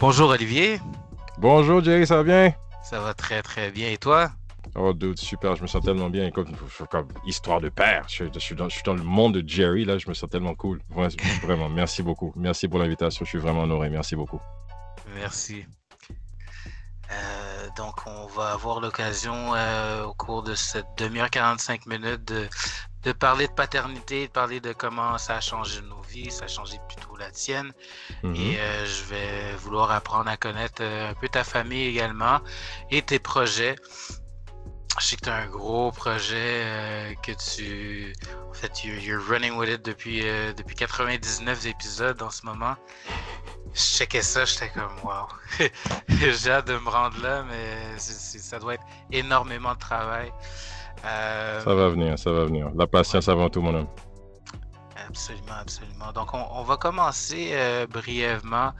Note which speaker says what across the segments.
Speaker 1: Bonjour Olivier,
Speaker 2: Bonjour Jerry, ça va bien?
Speaker 1: ça va très très bien et toi?
Speaker 2: Oh dude, super, je me sens tellement bien. Comme histoire de père, je suis dans le monde de Jerry, là, je me sens tellement cool. Vraiment, merci beaucoup. Merci pour l'invitation, je suis vraiment honoré, merci beaucoup.
Speaker 1: Merci. Donc on va avoir l'occasion au cours de cette demi-heure 45 minutes de parler de paternité, de parler de comment ça a changé nos vies, ça a changé plutôt la tienne. Et
Speaker 2: Mhm.
Speaker 1: je vais vouloir apprendre à connaître un peu ta famille également et tes projets. Je sais que tu as un gros projet que tu... En fait, you're running with it depuis 99 épisodes en ce moment. Je checkais ça, j'étais comme wow. J'ai hâte de me rendre là, mais ça doit être énormément de travail. Euh,
Speaker 2: Ça va venir, ça va venir. La
Speaker 1: ouais,
Speaker 2: patience avant tout, mon homme.
Speaker 1: absolument, absolument. Donc, on va commencer brièvement.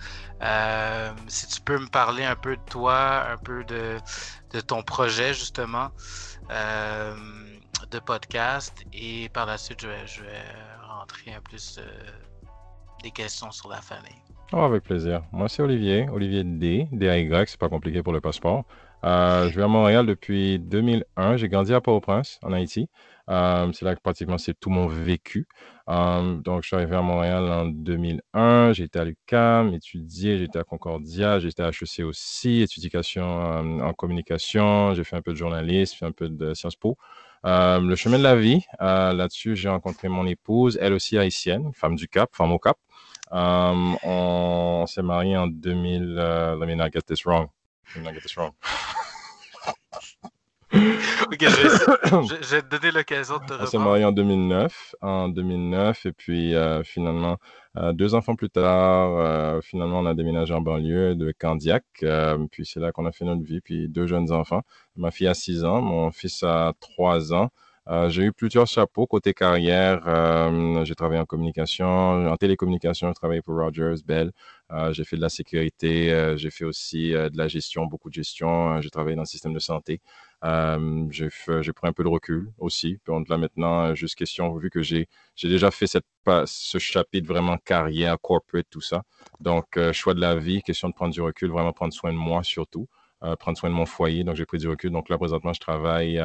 Speaker 1: Si tu peux me parler un peu de toi, un peu de ton projet, justement, euh, de podcast, et par la suite, je vais rentrer un plus des questions sur la famille.
Speaker 2: Oh, avec plaisir. Moi, c'est Olivier, Olivier D, D-A-Y, c'est pas compliqué pour le passeport. Je vis à Montréal depuis 2001. J'ai grandi à Port-au-Prince, en Haïti. C'est là que pratiquement c'est tout mon vécu. Donc, je suis arrivé à Montréal en 2001. J'ai été à l'UQAM, étudié. J'étais à Concordia. J'étais à HEC aussi, éducation en communication. J'ai fait un peu de journalisme, fait un peu de Sciences Po. Le chemin de la vie, là-dessus, j'ai rencontré mon épouse, elle aussi haïtienne, femme du Cap, femme au Cap. On s'est marié en 2000. Let me not get this wrong. Let me not get this wrong.
Speaker 1: Ok, je vais te donner l'occasion de te
Speaker 2: On s'est
Speaker 1: reprendre.
Speaker 2: marié en 2009, et puis finalement, 2 enfants plus tard, finalement, on a déménagé en banlieue de Candiac, puis c'est là qu'on a fait notre vie, puis 2 jeunes enfants. Ma fille a 6 ans, mon fils a 3 ans. J'ai eu plusieurs chapeaux côté carrière. J'ai travaillé en communication, en télécommunication, j'ai travaillé pour Rogers, Bell. J'ai fait de la sécurité, j'ai fait aussi de la gestion, beaucoup de gestion. J'ai travaillé dans le système de santé. J'ai pris un peu de recul aussi. Puis là maintenant, juste question, vu que j'ai déjà fait ce chapitre vraiment carrière, corporate, tout ça. Donc, choix de la vie, question de prendre du recul, vraiment prendre soin de moi surtout. Prendre soin de mon foyer. Donc, j'ai pris du recul. Donc là, présentement, je travaille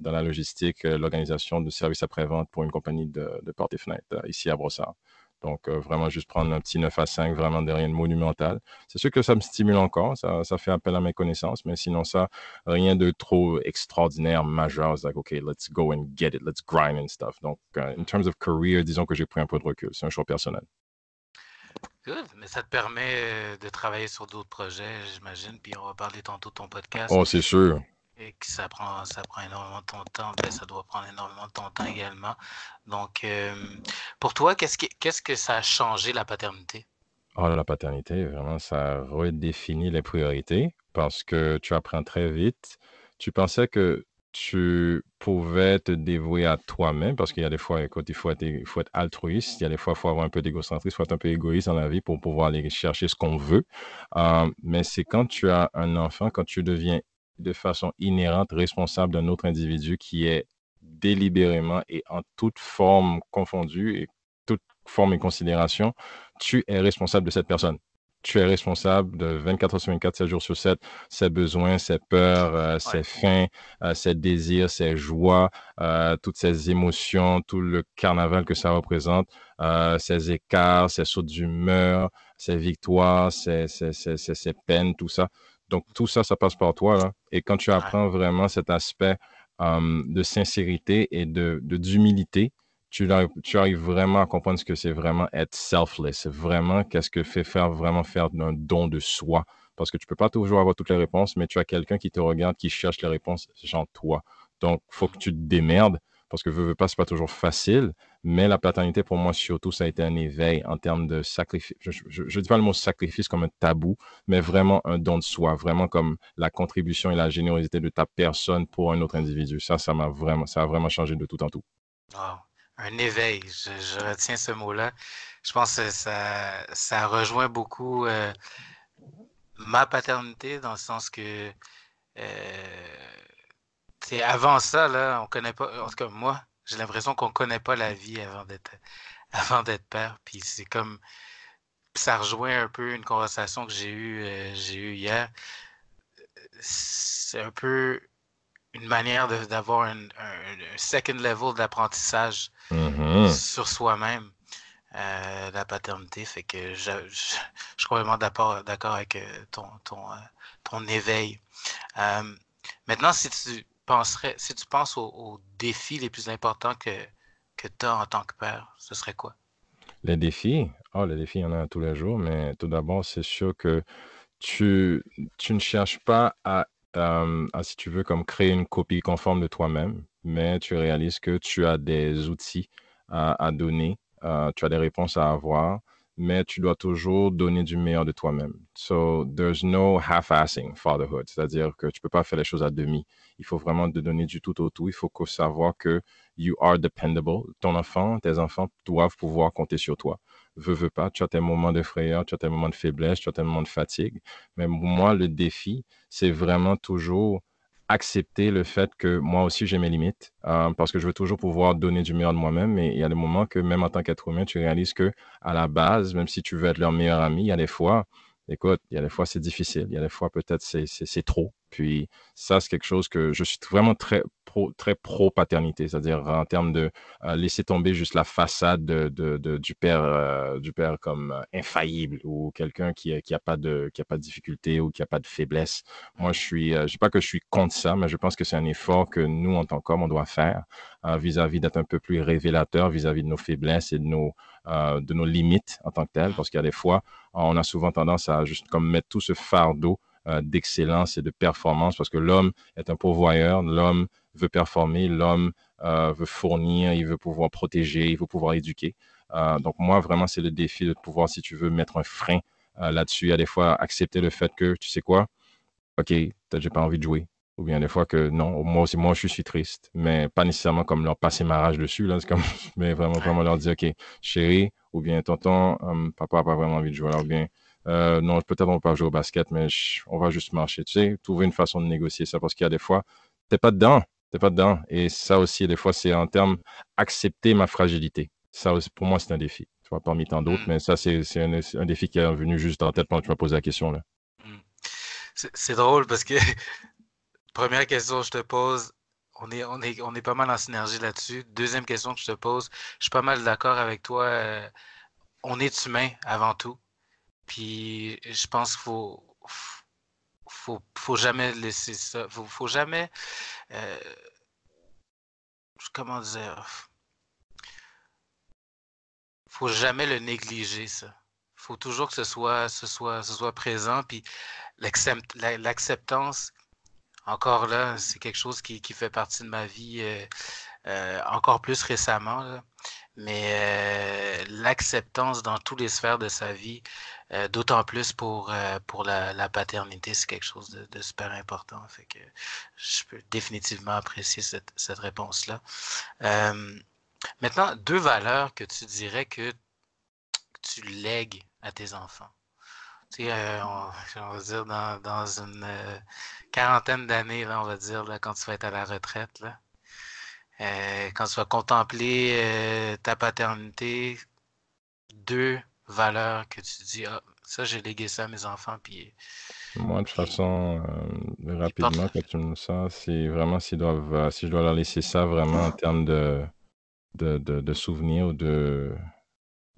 Speaker 2: dans la logistique, l'organisation de services après-vente pour une compagnie de portes et fenêtres ici à Brossard. Donc, vraiment juste prendre un petit 9 à 5, vraiment de rien de monumental. C'est sûr que ça me stimule encore, ça fait appel à mes connaissances, mais sinon ça, rien de trop extraordinaire, majeur. It's like, OK, let's go and get it, let's grind and stuff. Donc, in terms of career, disons que j'ai pris un peu de recul. C'est un choix personnel.
Speaker 1: Good, mais ça te permet de travailler sur d'autres projets, j'imagine, puis on va parler tantôt de ton podcast,
Speaker 2: Oh, c'est sûr.
Speaker 1: et que ça prend énormément de ton temps, ben ça doit prendre énormément de ton temps également. Donc, pour toi, qu'est-ce que ça a changé la paternité?
Speaker 2: Oh, la paternité, vraiment, ça redéfinit les priorités parce que tu apprends très vite. Tu pensais que tu pouvais te dévouer à toi-même parce qu'il y a des fois, écoute, il faut être altruiste. Il y a des fois, il faut avoir un peu d'égocentrisme, il faut être un peu égoïste dans la vie pour pouvoir aller chercher ce qu'on veut. Mais c'est quand tu as un enfant, quand tu deviens de façon inhérente responsable d'un autre individu qui est délibérément et en toute forme confondue et toute forme et considération, tu es responsable de cette personne. Tu es responsable de 24 heures sur 24, 7 jours sur 7, ses besoins, ses peurs,
Speaker 1: Ouais.
Speaker 2: ses faim, ses désirs, ses joies, toutes ses émotions, tout le carnaval que ça représente, ses écarts, ses sauts d'humeur, ses victoires, ses peines, tout ça. Donc, tout ça, ça passe par toi, là. Et quand tu
Speaker 1: Ouais.
Speaker 2: apprends vraiment cet aspect de sincérité et d'humilité, tu arrives vraiment à comprendre ce que c'est vraiment être selfless. Vraiment, qu'est-ce que fait vraiment faire un don de soi. Parce que tu peux pas toujours avoir toutes les réponses, mais tu as quelqu'un qui te regarde, qui cherche les réponses, genre toi. Donc, faut que
Speaker 1: Mhm.
Speaker 2: tu te démerdes, parce que veux pas, c'est pas toujours facile. Mais la paternité, pour moi, surtout, ça a été un éveil en termes de sacrifice. Je dis pas le mot sacrifice comme un tabou, mais vraiment un don de soi, vraiment comme la contribution et la générosité de ta personne pour un autre individu. Ça a vraiment changé de tout en tout.
Speaker 1: Wow. Un éveil, je retiens ce mot-là. Je pense que ça rejoint beaucoup ma paternité dans le sens que c'est avant ça, là, on connaît pas, en tout cas moi, j'ai l'impression qu'on connaît pas la vie avant d'être père. Puis c'est comme ça rejoint un peu une conversation que j'ai eue hier. C'est un peu une manière d'avoir un second level d'apprentissage
Speaker 2: Mhm.
Speaker 1: sur soi-même, la paternité. Fait que suis complètement d'accord avec ton éveil. Euh, Maintenant, si tu penses aux défis les plus importants que tu as en tant que père, ce serait quoi?
Speaker 2: Les défis, les défis, il y en a tous les jours, mais tout d'abord, c'est sûr que tu, tu ne cherches pas si tu veux, comme créer une copie conforme de toi-même, mais tu réalises que tu as des outils à donner, tu as des réponses à avoir, mais tu dois toujours donner du meilleur de toi-même. So, there's no half-assing fatherhood, c'est-à-dire que tu peux pas faire les choses à demi. Il faut vraiment te donner du tout au tout. Il faut savoir que you are dependable. Tes enfants doivent pouvoir compter sur toi. Veux pas, tu as tes moments de frayeur, tu as tes moments de faiblesse, tu as tes moments de fatigue. Mais pour moi, le défi, c'est vraiment toujours accepter le fait que moi aussi j'ai mes limites, parce que je veux toujours pouvoir donner du meilleur de moi-même. Mais il y a des moments que même en tant qu'être humain, tu réalises que à la base, même si tu veux être leur meilleur ami, il y a des fois, écoute, il y a des fois c'est difficile, il y a des fois peut-être c'est trop. Puis ça, c'est quelque chose que je suis vraiment très pro paternité, c'est-à-dire en termes de laisser tomber juste la façade du père comme infaillible ou quelqu'un qui a pas qui a pas de difficulté ou qui a pas de faiblesse. Moi, je sais pas que je suis contre ça, mais je pense que c'est un effort que nous, en tant qu'hommes, on doit faire vis-à-vis d'être un peu plus révélateur vis-à-vis de nos faiblesses et de nos limites en tant que telles, parce qu'il y a des fois, on a souvent tendance à juste comme mettre tout ce fardeau d'excellence et de performance parce que l'homme est un pourvoyeur, l'homme veut performer, l'homme veut fournir, il veut pouvoir protéger, il veut pouvoir éduquer. Donc moi, vraiment, c'est le défi de pouvoir, si tu veux, mettre un frein là-dessus, à des fois accepter le fait que, tu sais quoi, OK, peut-être j'ai pas envie de jouer. Ou bien des fois que non, moi aussi, moi je suis triste, mais pas nécessairement comme leur passer ma rage dessus, là, c'est comme, mais vraiment,
Speaker 1: Ouais.
Speaker 2: vraiment leur dire, OK, chérie, ou bien tonton, papa a pas vraiment envie de jouer, là, ou bien, non, peut-être on va pas jouer au basket, mais on va juste marcher, tu sais, trouver une façon de négocier ça, parce qu'il y a des fois, t'es pas dedans, t'es pas dedans, et ça aussi, des fois, c'est en termes, accepter ma fragilité. Ça aussi, pour moi, c'est un défi, tu vois, parmi tant d'autres,
Speaker 1: Hmm,
Speaker 2: mais ça, c'est un défi qui est venu juste en tête pendant que tu m'as posé la question, là.
Speaker 1: hmm. C'est drôle parce que première question que je te pose, on est pas mal en synergie là-dessus. Deuxième question que je te pose, je suis pas mal d'accord avec toi. On est humain avant tout. Puis je pense faut jamais laisser ça. Faut jamais, euh, comment dire, faut jamais le négliger, ça. Faut toujours que ce soit présent. Puis l'acceptance, encore là, c'est quelque chose qui fait partie de ma vie encore plus récemment, là. Mais l'acceptance dans toutes les sphères de sa vie, d'autant plus pour la paternité, c'est quelque chose de super important. Fait que je peux définitivement apprécier cette réponse-là. Euh, Maintenant, deux valeurs que tu dirais que tu lègues à tes enfants. Tu sais, on va dire dans une quarantaine d'années, là, on va dire, là, quand tu vas être à la retraite, là, quand tu vas contempler ta paternité, deux valeurs que tu dis, ah, ça, j'ai légué ça à mes enfants,
Speaker 2: Moi, de toute
Speaker 1: ils,
Speaker 2: façon,
Speaker 1: ils portent
Speaker 2: rapidement,
Speaker 1: le
Speaker 2: quand
Speaker 1: fait.
Speaker 2: tu me dis ça, c'est vraiment si je dois leur laisser ça vraiment en termes de souvenirs ou je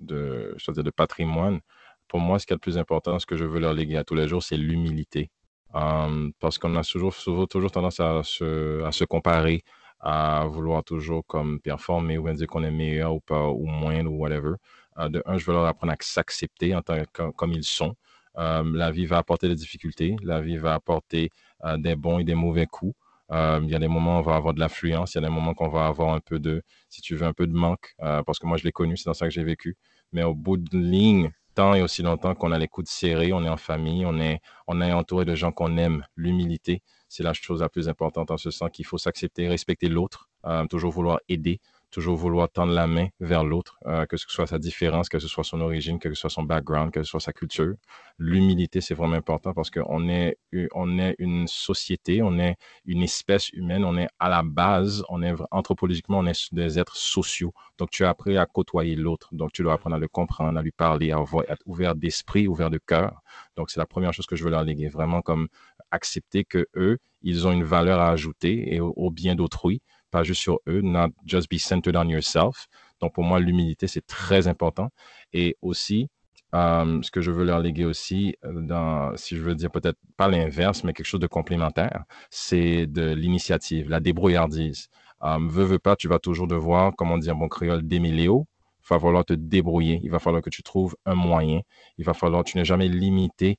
Speaker 2: veux dire, de patrimoine, pour moi, ce qui est le plus important, ce que je veux leur léguer à tous les jours, c'est l'humilité. Parce qu'on a toujours tendance à se comparer, à vouloir toujours comme performer ou bien dire qu'on est meilleur ou pas, ou moins ou whatever. De un, je veux leur apprendre à s'accepter comme ils sont. La vie va apporter des difficultés, la vie va apporter des bons et des mauvais coups. Il y a des moments où on va avoir de l'affluence, il y a des moments qu'on va avoir un peu si tu veux, un peu de manque, parce que moi, je l'ai connu, c'est dans ça que j'ai vécu. Mais au bout de ligne, tant et aussi longtemps qu'on a les coudes serrés, on est en famille, on est entouré de gens qu'on aime. L'humilité, c'est la chose la plus importante en ce sens qu'il faut s'accepter, respecter l'autre, toujours vouloir aider, toujours vouloir tendre la main vers l'autre, que ce soit sa différence, que ce soit son origine, que ce soit son background, que ce soit sa culture. L'humilité, c'est vraiment important parce on est une société, on est une espèce humaine, on est à la base, anthropologiquement, on est des êtres sociaux. Donc, tu as appris à côtoyer l'autre. Donc, tu dois apprendre à le comprendre, à lui parler, à être ouvert d'esprit, ouvert de cœur. Donc, c'est la première chose que je veux leur léguer. Vraiment comme accepter que eux, ils ont une valeur à ajouter et au bien d'autrui, pas juste sur eux, not just be centered on yourself. Donc, pour moi, l'humilité, c'est très important. Et aussi, ce que je veux leur léguer aussi, si je veux dire peut-être pas l'inverse, mais quelque chose de complémentaire, c'est de l'initiative, la débrouillardise. Veux pas, tu vas toujours devoir, comme on dit en bon créole, démêléo. Il va falloir te débrouiller. Il va falloir que tu trouves un moyen. Il va falloir, tu n'es jamais limité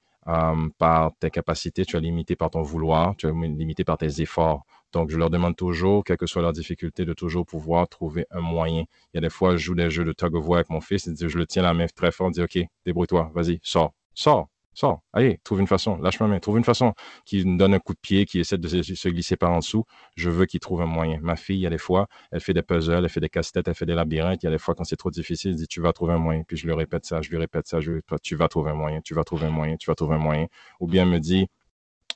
Speaker 2: par tes capacités, tu es limité par ton vouloir, tu es limité par tes efforts. Donc, je leur demande toujours, quelle que soit leur difficulté, de toujours pouvoir trouver un moyen. Il y a des fois, je joue des jeux de tug of war avec mon fils, je le tiens la main très fort, je dis, OK, débrouille-toi, vas-y, sors, sors, sors, allez, trouve une façon, lâche ma main, trouve une façon, qui me donne un coup de pied, qui essaie de se glisser par en dessous. Je veux qu'il trouve un moyen. Ma fille, il y a des fois, elle fait des puzzles, elle fait des casse-têtes, elle fait des labyrinthes. Il y a des fois, quand c'est trop difficile, elle dit, tu vas trouver un moyen. Puis je lui répète ça, je lui répète ça, tu vas trouver un moyen, tu vas trouver un moyen, tu vas trouver un moyen. Ou bien elle me dit,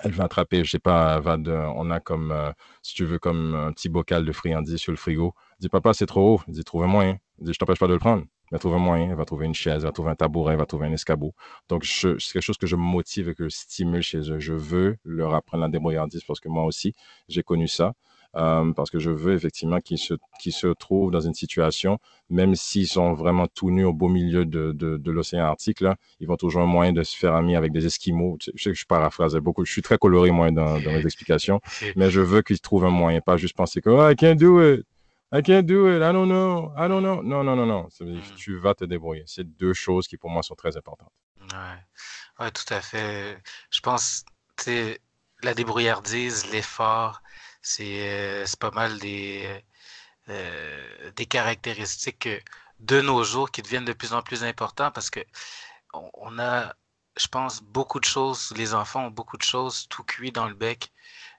Speaker 2: elle va attraper, je sais pas, on a comme, si tu veux, comme un petit bocal de friandises sur le frigo. Elle dit, papa, c'est trop haut. Elle dit, trouve un moyen. Elle dit, je t'empêche pas de le prendre. Elle va trouver un moyen, elle va trouver une chaise, elle va trouver un tabouret, elle va trouver un escabeau. Donc, c'est quelque chose que je me motive et que je stimule chez eux. Je veux leur apprendre la débrouillardise parce que moi aussi, j'ai connu ça. Parce que je veux effectivement qu'ils se trouvent dans une situation, même s'ils sont vraiment tout nus au beau milieu de l'océan Arctique, là, ils vont toujours un moyen de se faire ami avec des Esquimaux. Je sais que je paraphrase beaucoup, je suis très coloré, moi, dans mes explications, mais je veux qu'ils trouvent un moyen, pas juste penser que oh, I can't do it, I can't do it, I don't know, I don't know. Non, non, non, non. Tu vas te débrouiller. C'est deux choses qui, pour moi, sont très importantes.
Speaker 1: Ouais, ouais, tout à fait. Je pense, tu sais, la débrouillardise, l'effort, c'est pas mal des caractéristiques de nos jours qui deviennent de plus en plus importantes parce que on a, je pense, beaucoup de choses, les enfants ont beaucoup de choses tout cuit dans le bec.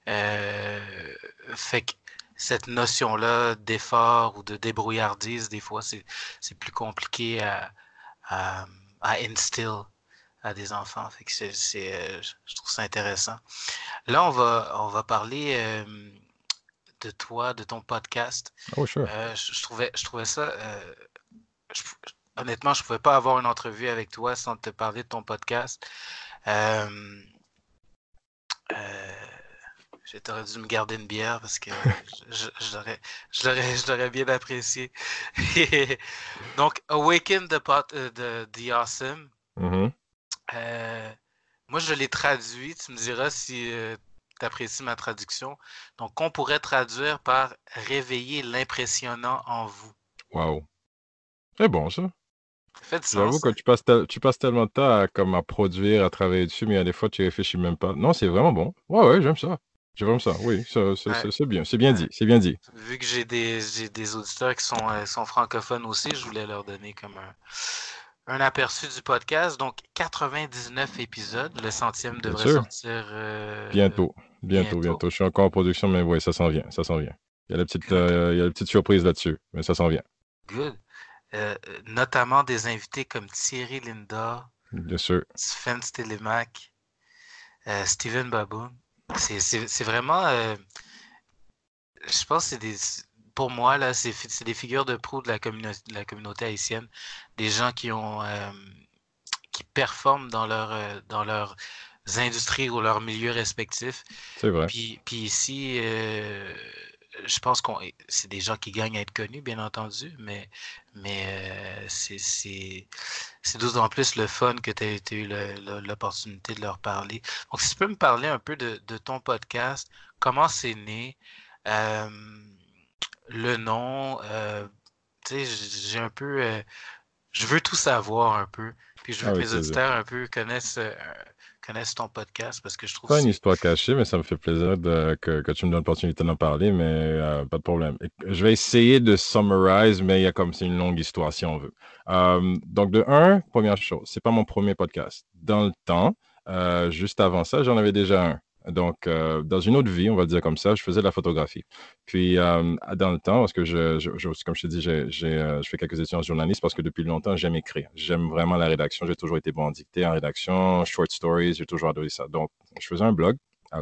Speaker 1: Fait que cette notion-là d'effort ou de débrouillardise, des fois, c'est plus compliqué à, à instill à des enfants. Fait que je trouve ça intéressant. Là, on va parler de toi, de ton podcast.
Speaker 2: Oh, sure.
Speaker 1: Je trouvais ça. Je- honnêtement, je ne pouvais pas avoir une entrevue avec toi sans te parler de ton podcast. Euh, euh, J'aurais dû me garder une bière parce que je l'aurais bien apprécié. Donc, Awaken the Awesome.
Speaker 2: Mm-hmm.
Speaker 1: Moi, je l'ai traduit. Tu me diras si tu apprécies ma traduction. Donc, on pourrait traduire par réveiller l'impressionnant en vous.
Speaker 2: Wow. C'est bon, ça.
Speaker 1: Ça fait du
Speaker 2: J'avoue
Speaker 1: sens,
Speaker 2: que
Speaker 1: hein?
Speaker 2: tu passes tellement de temps comme à produire, à travailler dessus, mais il y a des fois, tu réfléchis même pas. Non, c'est vraiment bon. Ouais, ouais, j'aime ça. J'aime ça. Oui,
Speaker 1: Ouais,
Speaker 2: c'est bien. C'est bien
Speaker 1: ouais.
Speaker 2: dit. C'est bien dit.
Speaker 1: Vu que j'ai des auditeurs qui sont francophones aussi, je voulais leur donner comme un aperçu du podcast. Donc, 99 épisodes. Le centième
Speaker 2: Bien
Speaker 1: devrait
Speaker 2: sûr.
Speaker 1: sortir
Speaker 2: Bientôt. Bientôt,
Speaker 1: bientôt.
Speaker 2: bientôt. Je suis encore en production, mais oui, ça s'en vient. Ça s'en vient.
Speaker 1: Good,
Speaker 2: Il y a la petite surprise là-dessus, mais ça s'en vient.
Speaker 1: good. Notamment des invités comme Thierry Linda,
Speaker 2: Bien sûr.
Speaker 1: Sven Stelemak, Steven Baboon. C'est vraiment, je pense que pour moi, là, c'est des figures de proue de de la communauté haïtienne. Des gens qui performent dans leurs industries ou leurs milieux respectifs.
Speaker 2: C'est vrai.
Speaker 1: Puis ici, je pense qu'on c'est des gens qui gagnent à être connus, bien entendu, mais c'est d'autant plus le fun que tu as eu l'opportunité de leur parler. Donc, si tu peux me parler un peu de ton podcast, comment c'est né, euh, le nom, tu sais, j'ai un peu, je veux tout savoir un peu, puis je veux que
Speaker 2: Avec
Speaker 1: mes
Speaker 2: plaisir.
Speaker 1: auditeurs un peu connaissent ton podcast parce que je trouve que
Speaker 2: Pas une histoire cachée, mais ça me fait plaisir que tu me donnes l'opportunité d'en parler, mais pas de problème. Je vais essayer de summarize, mais il y a comme c'est une longue histoire si on veut. Donc, première chose, c'est pas mon premier podcast. Dans le temps, juste avant ça, j'en avais déjà un. Donc, dans une autre vie, on va dire comme ça, je faisais de la photographie. Puis, dans le temps, parce que comme je te dis, je fais quelques études en journalisme parce que depuis longtemps, j'aime écrire. J'aime vraiment la rédaction. J'ai toujours été bon en dictée, en rédaction, short stories, j'ai toujours adoré ça. Donc, je faisais un blog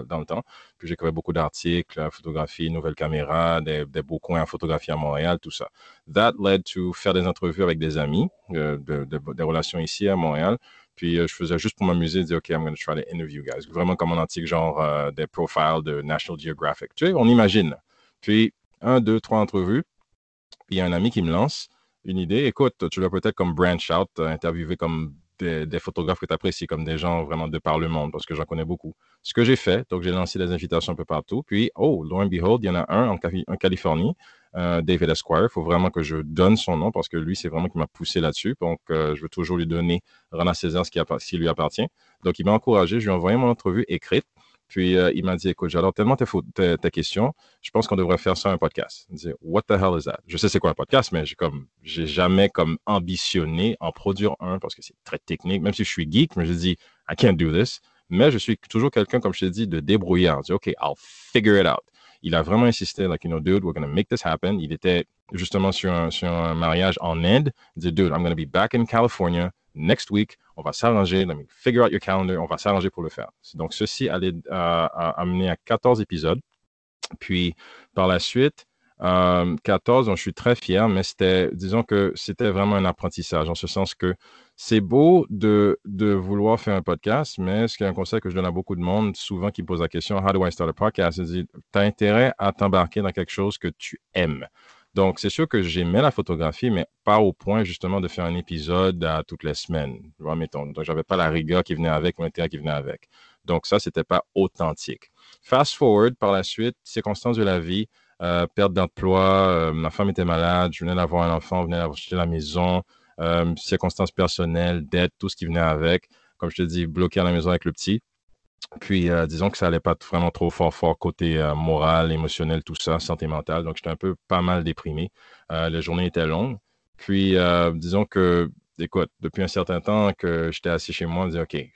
Speaker 2: dans le temps. Puis, j'écrivais beaucoup d'articles, photographie, nouvelles caméras, des beaux coins à photographier à Montréal, tout ça. That led to faire des entrevues avec des amis, des relations ici à Montréal. Puis je faisais juste pour m'amuser, dire, OK, I'm going to try to interview guys. Vraiment comme en antique, genre des profiles de National Geographic. Tu sais, on imagine. Puis, un, deux, trois entrevues. Puis, il y a un ami qui me lance une idée. Écoute, tu vas peut-être comme branch out, interviewer comme des photographes que tu apprécies, comme des gens vraiment de par le monde, parce que j'en connais beaucoup. Ce que j'ai fait, donc j'ai lancé des invitations un peu partout. Puis, oh, lo and behold, il y en a un en Californie, David Esquire. Il faut vraiment que je donne son nom parce que lui, c'est vraiment qui m'a poussé là-dessus. Donc, je veux toujours lui donner, rendre à César ce qui lui appartient. Donc, il m'a encouragé. Je lui ai envoyé mon entrevue écrite. Puis, il m'a dit, écoute, j'adore tellement tes questions. Je pense qu'on devrait faire ça un podcast. Il dit, what the hell is that? Je sais c'est quoi un podcast, mais j'ai jamais comme ambitionné en produire un parce que c'est très technique. Même si je suis geek, mais je dis, I can't do this. Mais je suis toujours quelqu'un, comme je t'ai dit, de débrouillard. Je dis, OK, I'll figure it out. Il a vraiment insisté, like, you know, dude, we're going to make this happen. Il était justement sur un mariage en Inde. Il dit, dude, I'm going to be back in California next week. On va s'arranger. Let me figure out your calendar. On va s'arranger pour le faire. Donc, ceci allait amener à 14 épisodes. Puis, par la suite, 14, donc je suis très fier, mais disons que c'était vraiment un apprentissage, en ce sens que c'est beau de vouloir faire un podcast, mais ce qui est un conseil que je donne à beaucoup de monde, souvent qui me pose la question, How do I start a podcast? Tu as intérêt à t'embarquer dans quelque chose que tu aimes. Donc, c'est sûr que j'aimais la photographie, mais pas au point justement de faire un épisode à toutes les semaines. Mettons. Donc, j'avais pas la rigueur qui venait avec, l'intérêt qui venait avec. Donc, ça, c'était pas authentique. Fast forward, par la suite, circonstances de la vie, perte d'emploi, ma femme était malade, je venais d'avoir un enfant, on venait d'acheter la maison, circonstances personnelles, dettes, tout ce qui venait avec. Comme je te dis, bloqué à la maison avec le petit. Puis, disons que ça allait pas vraiment trop fort côté moral, émotionnel, tout ça, santé mentale. Donc, j'étais un peu pas mal déprimé. Les journées étaient longues. Puis, disons que, écoute, depuis un certain temps que j'étais assis chez moi, je me disais, OK,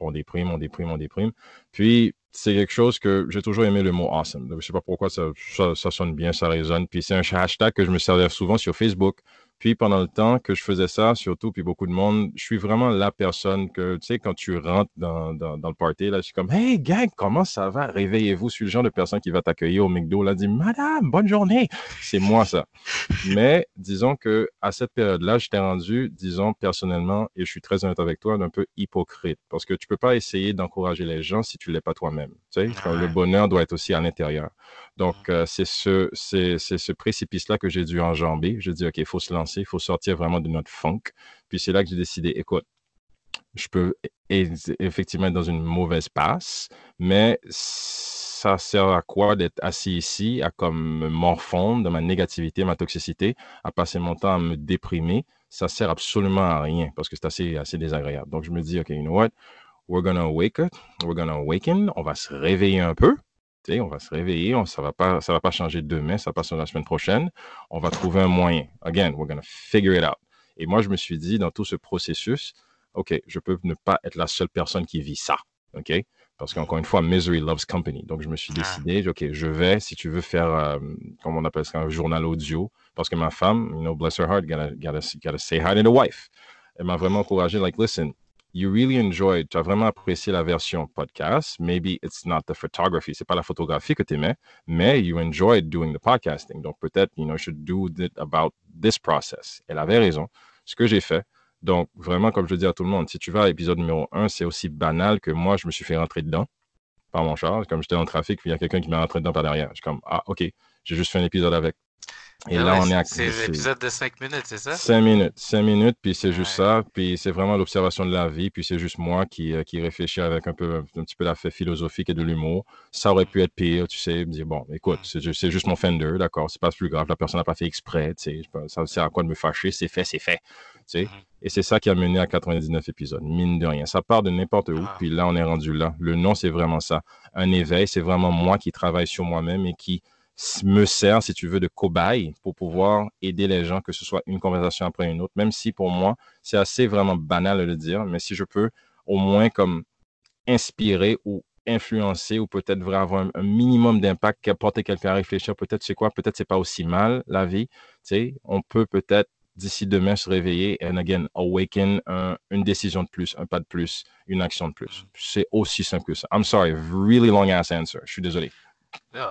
Speaker 2: on déprime. Puis, c'est quelque chose que j'ai toujours aimé le mot awesome. Donc, je sais pas pourquoi ça sonne bien, ça résonne. Puis, c'est un hashtag que je me servais souvent sur Facebook. Puis, pendant le temps que je faisais ça, surtout, puis beaucoup de monde, je suis vraiment la personne que, tu sais, quand tu rentres dans le party, là, je suis comme, Hey, gang, comment ça va? Réveillez-vous. Je suis le genre de personne qui va t'accueillir au McDo, là, dit, Madame, bonne journée. C'est moi, ça. Mais disons que à cette période-là, j'étais rendu, disons personnellement, et je suis très honnête avec toi, un peu hypocrite. Parce que tu peux pas essayer d'encourager les gens si tu l'es pas toi-même. Tu sais, le bonheur doit être aussi à l'intérieur. Donc, c'est ce précipice-là que j'ai dû enjamber. Je dis, OK, il faut se lancer, il faut sortir vraiment de notre funk. Puis c'est là que j'ai décidé, écoute, je peux effectivement être dans une mauvaise passe, mais ça sert à quoi d'être assis ici, à comme me morfondre de ma négativité, ma toxicité, à passer mon temps à me déprimer? Ça sert absolument à rien parce que c'est assez désagréable. Donc, je me dis, OK, you know what? We're gonna awaken, on va se réveiller un peu. Tu sais, on va se réveiller, ça va pas changer demain, ça passe la semaine prochaine. On va trouver un moyen. Again, we're gonna figure it out. Et moi, je me suis dit, dans tout ce processus, OK, je peux ne pas être la seule personne qui vit ça. OK? Parce qu'encore une fois, misery loves company. Donc, je me suis décidé, OK, je vais, si tu veux faire, comme on appelle ça, un journal audio, parce que ma femme, you know, bless her heart, gotta say hi to the wife. Elle m'a vraiment encouragé, like, listen, you really enjoyed, tu as vraiment apprécié la version podcast. Maybe it's not the photography, c'est pas la photographie que tu aimais, mais you enjoyed doing the podcasting. Donc, peut-être, you know, you should do it about this process. Elle avait raison. Ce que j'ai fait, donc, vraiment, comme je dis à tout le monde, si tu vas à l'épisode numéro 1, c'est aussi banal que moi, je me suis fait rentrer dedans par mon char. Comme j'étais dans le trafic, puis il y a quelqu'un qui m'a rentré dedans par derrière. Je suis comme, ah, OK, j'ai juste fait un épisode avec.
Speaker 1: Et là, on est à... C'est l'épisode de 5 minutes, c'est ça?
Speaker 2: 5 minutes, puis c'est juste ça. Puis c'est vraiment l'observation de la vie, puis c'est juste moi qui réfléchis avec un petit peu l'aspect philosophique et de l'humour. Ça aurait pu être pire, tu sais, me dire, bon, écoute, c'est juste mon Fender, d'accord, c'est pas plus grave, la personne n'a pas fait exprès, tu sais, ça sert à quoi de me fâcher, c'est fait, tu sais. Et c'est ça qui a mené à 99 épisodes, mine de rien. Ça part de n'importe où, puis là, on est rendu là. Le nom, c'est vraiment ça. Un éveil, c'est vraiment moi qui travaille sur moi-même et qui me sert, si tu veux, de cobaye pour pouvoir aider les gens, que ce soit une conversation après une autre, même si pour moi, c'est assez vraiment banal de le dire, mais si je peux au moins comme inspirer ou influencer ou peut-être devrait avoir un minimum d'impact, porter quelqu'un à réfléchir, peut-être c'est quoi, peut-être c'est pas aussi mal la vie, tu sais, on peut peut-être d'ici demain se réveiller and again awaken une décision de plus, un pas de plus, une action de plus. C'est aussi simple que ça. I'm sorry, really long ass answer. Je suis désolé.
Speaker 1: Non,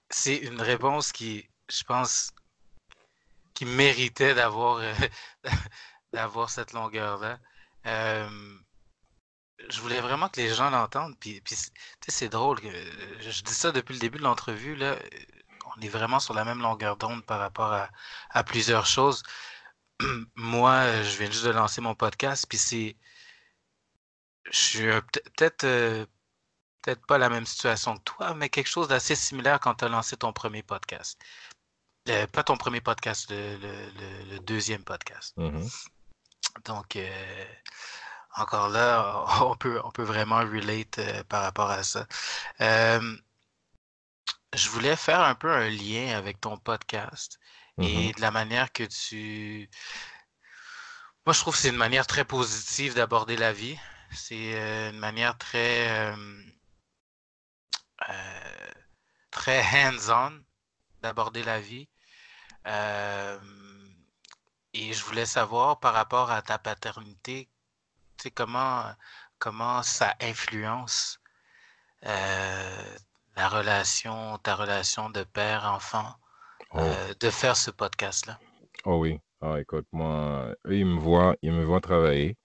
Speaker 1: c'est une réponse qui, je pense, qui méritait d'avoir cette longueur-là. Je voulais vraiment que les gens l'entendent. Puis c'est drôle. Je dis ça depuis le début de l'entrevue. Là, on est vraiment sur la même longueur d'onde par rapport à plusieurs choses. Moi, je viens juste de lancer mon podcast. Puis je suis peut-être pas la même situation que toi, mais quelque chose d'assez similaire quand tu as lancé ton premier podcast. Pas ton premier podcast, le deuxième podcast.
Speaker 2: Mm-hmm.
Speaker 1: Donc, encore là, on peut vraiment relate par rapport à ça. Je voulais faire un peu un lien avec ton podcast et de la manière que tu... Moi, je trouve que c'est une manière très positive d'aborder la vie. C'est une manière très hands-on d'aborder la vie. Et je voulais savoir par rapport à ta paternité, tu sais, comment ça influence ta relation de père-enfant, de faire ce podcast-là.
Speaker 2: Oh oui. Ah, écoute, moi, eux, ils me voient travailler.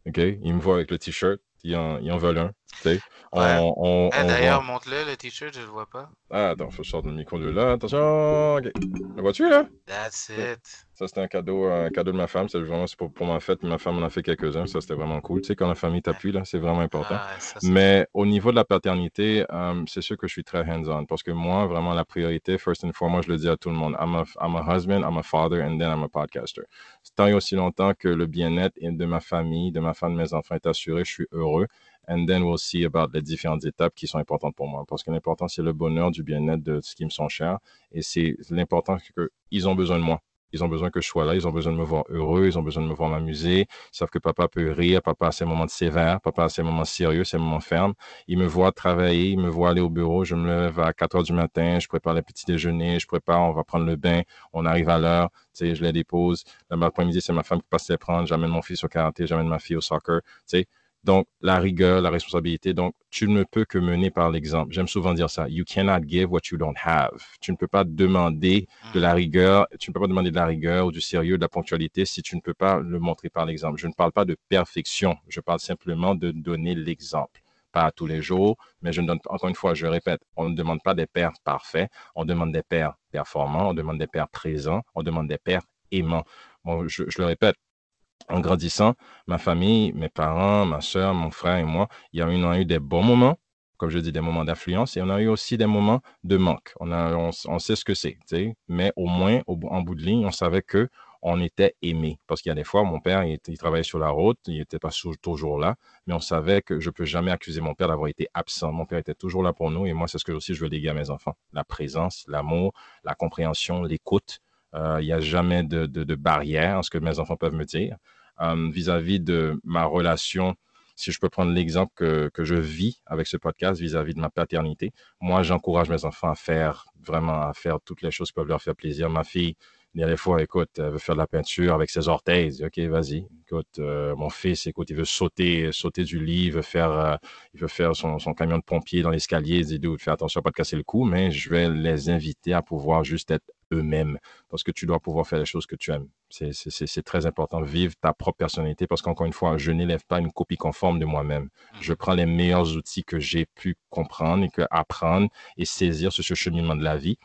Speaker 2: OK? Ils me voient avec le t-shirt. Ils en veulent un. Tu sais?
Speaker 1: Ouais.
Speaker 2: On
Speaker 1: D'ailleurs,
Speaker 2: vend.
Speaker 1: montre-le, le t-shirt, je le vois pas.
Speaker 2: Ah, attends, faut que je sorte le micro de là. Attention. OK. Le vois-tu, là?
Speaker 1: That's
Speaker 2: OK.
Speaker 1: it.
Speaker 2: Ça, c'était un cadeau de ma femme. C'est vraiment pour ma fête. Ma femme en a fait quelques-uns. Ça, c'était vraiment cool. Tu sais, quand la famille t'appuie, là, c'est vraiment important.
Speaker 1: Ah, ça,
Speaker 2: Mais au niveau de la paternité, c'est sûr que je suis très hands-on. Parce que moi, vraiment, la priorité, first and foremost, je le dis à tout le monde. I'm a husband, I'm a father, and then I'm a podcaster. Tant et aussi longtemps que le bien-être de ma famille, de ma femme, de mes enfants est assuré, je suis heureux. And then we'll see about les différentes étapes qui sont importantes pour moi. Parce que l'important, c'est le bonheur du bien-être de ce qui me sont chers. Et c'est l'important qu'ils ont besoin de moi. Ils ont besoin que je sois là, ils ont besoin de me voir heureux, ils ont besoin de me voir m'amuser. Ils savent que papa peut rire, papa a ses moments de sévère, papa a ses moments sérieux, ses moments fermes. Ils me voient travailler, ils me voient aller au bureau. Je me lève à 4 heures du matin, je prépare le petit déjeuner, on va prendre le bain, on arrive à l'heure, tu sais, je les dépose. L'après-midi, c'est ma femme qui passe les prendre, j'amène mon fils au karaté, j'amène ma fille au soccer, tu sais. Donc, la rigueur, la responsabilité. Donc, tu ne peux que mener par l'exemple. J'aime souvent dire ça. You cannot give what you don't have. Tu ne peux pas demander de la rigueur, tu ne peux pas demander de la rigueur ou du sérieux, de la ponctualité si tu ne peux pas le montrer par l'exemple. Je ne parle pas de perfection. Je parle simplement de donner l'exemple. Pas à tous les jours, mais je ne donne pas, encore une fois, je répète, on ne demande pas des pères parfaits, on demande des pères performants, on demande des pères présents, on demande des pères aimants. Bon, je le répète, en grandissant, ma famille, mes parents, ma soeur, mon frère et moi, on a eu des bons moments, comme je dis, des moments d'affluence, et on a eu aussi des moments de manque. On sait ce que c'est, tu sais, mais au moins, en bout de ligne, on savait que on était aimé. Parce qu'il y a des fois, mon père, il travaillait sur la route, il n'était pas toujours là, mais on savait que je ne peux jamais accuser mon père d'avoir été absent. Mon père était toujours là pour nous, et moi, c'est ce que aussi je veux léguer à mes enfants. La présence, l'amour, la compréhension, l'écoute. Il n'y a jamais de barrière en ce que mes enfants peuvent me dire. Vis-à-vis de ma relation, si je peux prendre l'exemple que je vis avec ce podcast vis-à-vis de ma paternité, moi, j'encourage mes enfants à faire toutes les choses qui peuvent leur faire plaisir. Ma fille, des fois, écoute, elle veut faire de la peinture avec ses orteils. Je dis, OK, vas-y. Écoute, mon fils, écoute, il veut sauter du lit, il veut faire son camion de pompier dans l'escalier. Il dit, dude, fais attention à ne pas te casser le cou, mais je vais les inviter à pouvoir juste être eux-mêmes parce que tu dois pouvoir faire les choses que tu aimes. C'est très important de vivre ta propre personnalité parce qu'encore une fois, je n'élève pas une copie conforme de moi-même. Je prends les meilleurs outils que j'ai pu comprendre et apprendre et saisir sur ce cheminement de la vie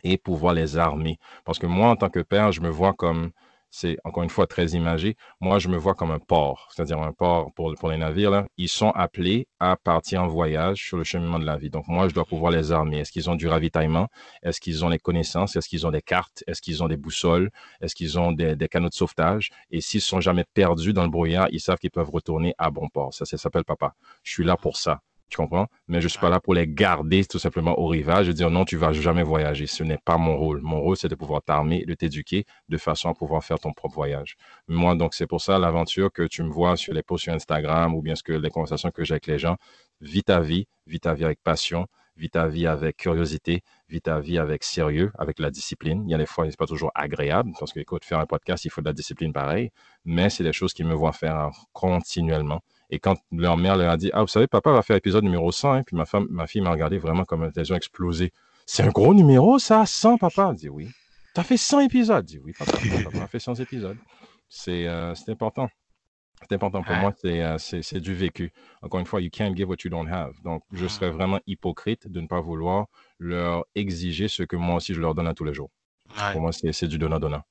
Speaker 2: et pouvoir les armer. Parce que moi, en tant que père, je me vois comme, c'est encore une fois très imagé, moi, je me vois comme un port, c'est-à-dire un port pour les navires, là. Ils sont appelés à partir en voyage sur le cheminement de la vie. Donc, moi, je dois pouvoir les armer. Est-ce qu'ils ont du ravitaillement? Est-ce qu'ils ont les connaissances? Est-ce qu'ils ont des cartes? Est-ce qu'ils ont des boussoles? Est-ce qu'ils ont des canaux de sauvetage? Et s'ils ne sont jamais perdus dans le brouillard, ils savent qu'ils peuvent retourner à bon port. Ça s'appelle papa. Je suis là pour ça. Tu comprends? Mais je ne suis pas
Speaker 1: Ouais.
Speaker 2: là pour les garder tout simplement au rivage. Je veux dire, non, tu ne vas jamais voyager. Ce n'est pas mon rôle. Mon rôle, c'est de pouvoir t'armer, de t'éduquer de façon à pouvoir faire ton propre voyage. Moi, donc, c'est pour ça l'aventure que tu me vois sur les posts sur Instagram ou bien ce que les conversations que j'ai avec les gens. Vis ta vie avec passion, vis ta vie avec curiosité, vis ta vie avec sérieux, avec la discipline. Il y a des fois, ce n'est pas toujours agréable parce que, écoute, faire un podcast, il faut de la discipline pareil, mais c'est des choses qu'ils me voient faire continuellement. Et quand leur mère leur a dit, ah, vous savez, papa va faire l'épisode numéro 100, hein, puis ma fille m'a regardé vraiment comme elles ont explosé. C'est un gros numéro, ça, 100, papa. Elle dit oui. T'as fait 100 épisodes? Je dis oui, papa. Papa a fait 100 épisodes. C'est important. C'est important pour
Speaker 1: Ouais.
Speaker 2: moi, c'est du vécu. Encore une fois, you can't give what you don't have. Donc, je serais
Speaker 1: Hmm.
Speaker 2: vraiment hypocrite de ne pas vouloir leur exiger ce que moi aussi je leur donne à tous les jours. Pour
Speaker 1: Ouais.
Speaker 2: moi, c'est du donnant-donnant.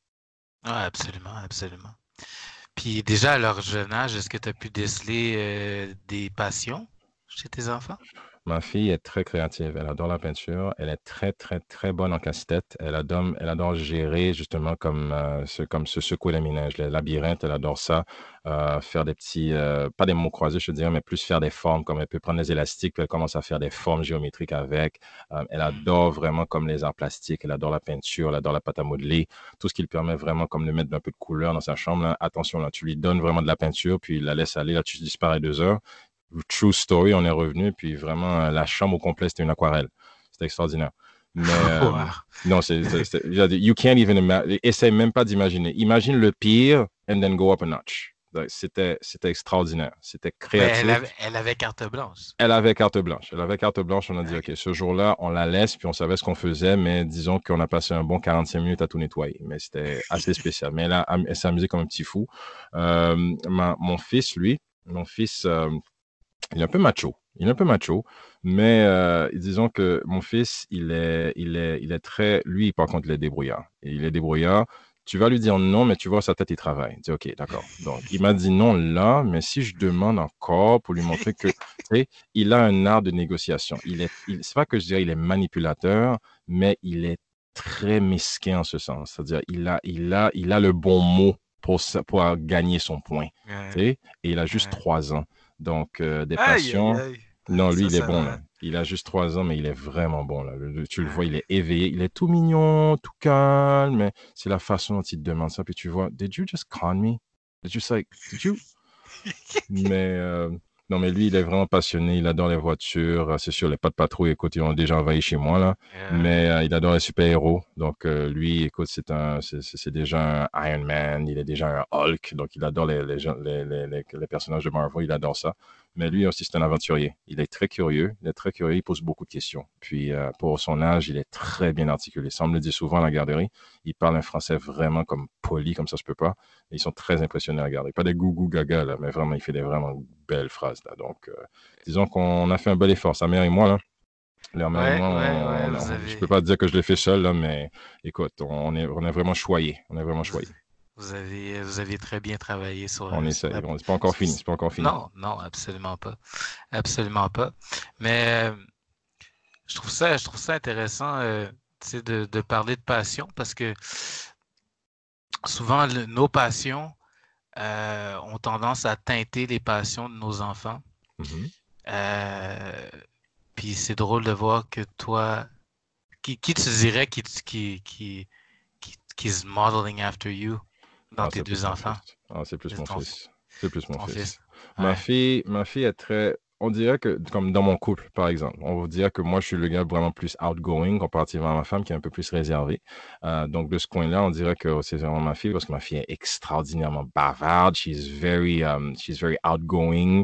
Speaker 1: Ouais, absolument, absolument. Puis déjà, à leur jeune âge, est-ce que tu as pu déceler des passions chez tes enfants?
Speaker 2: Ma fille est très créative. Elle adore la peinture. Elle est très, très, très bonne en casse-tête. Elle adore gérer justement comme se secouer les ménages, les labyrinthes. Elle adore ça. Faire des petits, pas des mots croisés, je dirais, mais plus faire des formes. Comme elle peut prendre des élastiques, puis elle commence à faire des formes géométriques avec. Elle adore vraiment comme les arts plastiques. Elle adore la peinture. Elle adore la pâte à modeler. Tout ce qui lui permet vraiment comme de mettre un peu de couleur dans sa chambre, là. Attention, là, tu lui donnes vraiment de la peinture, puis la laisses aller. Là, tu disparais 2 heures. True story, on est revenu, puis vraiment, la chambre au complet, c'était une aquarelle. C'était extraordinaire. Mais
Speaker 1: Wow.
Speaker 2: non, you can't even imagine. Essaye même pas d'imaginer. Imagine le pire and then go up a notch. C'était extraordinaire. C'était
Speaker 1: Mais
Speaker 2: créatif.
Speaker 1: elle avait carte blanche.
Speaker 2: Elle avait carte blanche. Elle avait carte blanche. On a dit,
Speaker 1: Ok.
Speaker 2: OK, ce jour-là, on la laisse, puis on savait ce qu'on faisait, mais disons qu'on a passé un bon 45 minutes à tout nettoyer. Mais c'était assez spécial. Mais elle s'est amusée comme un petit fou. Mon fils, lui, mon fils, il est un peu macho. Il est un peu macho, mais disons que mon fils, il est très. Lui, par contre, il est débrouillard. Et il est débrouillard. Tu vas lui dire non, mais tu vois, sa tête, il travaille. Il dit, OK, d'accord. Donc, il m'a dit non là, mais si je demande encore pour lui montrer que, tu sais, il a un art de négociation. C'est pas que je dirais il est manipulateur, mais il est très mesquin en ce sens. C'est-à-dire, il a le bon mot pour gagner son point. Tu
Speaker 1: Ouais,
Speaker 2: sais, et il a juste
Speaker 1: ouais.
Speaker 2: 3 ans. Donc, des
Speaker 1: Aïe, aïe,
Speaker 2: passions.
Speaker 1: aïe.
Speaker 2: Non, lui, il est
Speaker 1: Ça
Speaker 2: bon,
Speaker 1: va.
Speaker 2: là. Il a juste 3 ans, mais il est vraiment bon, là. Tu le vois, il
Speaker 1: Ouais.
Speaker 2: est éveillé. Il est tout mignon, tout calme, mais c'est la façon dont il te demande ça. Puis tu vois, did you just con me? Did you? Mais non, mais lui, il est vraiment passionné. Il adore les voitures. C'est sûr, les pas de patrouille, écoute, ils ont déjà envahi chez moi, là. Mais il adore les super-héros. Donc, lui, écoute, c'est déjà un Iron Man. Il est déjà un Hulk. Donc, il adore les personnages de Marvel. Il adore ça. Mais lui aussi, c'est un aventurier. Il est très curieux. Il est très curieux. Il pose beaucoup de questions. Puis, pour son âge, il est très bien articulé. Ça, on me le dit souvent à la garderie. Il parle un français vraiment comme poli, comme ça se peut pas. Ils sont très impressionnés à regarder. Pas des gougou gaga, là, mais vraiment, il fait des vraiment belles phrases. Là. Donc, disons qu'on a fait un bel effort. Sa mère et moi, là, leur mère et
Speaker 1: Ouais,
Speaker 2: moi,
Speaker 1: ouais, ouais,
Speaker 2: je peux pas dire que je l'ai fait seul, là, mais écoute, on est vraiment choyé. On est vraiment
Speaker 1: vous,
Speaker 2: choyé.
Speaker 1: vous avez très bien travaillé
Speaker 2: On
Speaker 1: sur
Speaker 2: essaye. C'est pas encore fini. C'est pas encore fini.
Speaker 1: Non, non, absolument pas. Absolument pas. Mais je trouve ça intéressant, tu sais, de parler de passion parce que souvent, nos passions ont tendance à teinter les passions de nos enfants.
Speaker 2: Mhm.
Speaker 1: Euh, Puis c'est drôle de voir que toi, qui tu dirais qui is modeling after you dans
Speaker 2: Ah,
Speaker 1: tes
Speaker 2: c'est plus
Speaker 1: deux
Speaker 2: mon
Speaker 1: enfants?
Speaker 2: fils. Ah, c'est plus
Speaker 1: C'est
Speaker 2: mon fils. C'est plus mon
Speaker 1: ton fils.
Speaker 2: fils.
Speaker 1: Ouais.
Speaker 2: Ma fille est très. On dirait que, comme dans mon couple, par exemple, on va dire que moi, je suis le gars vraiment plus outgoing comparativement à ma femme qui est un peu plus réservée. Donc, de ce coin-là, on dirait que c'est vraiment ma fille parce que ma fille est extraordinairement bavarde. She's very outgoing.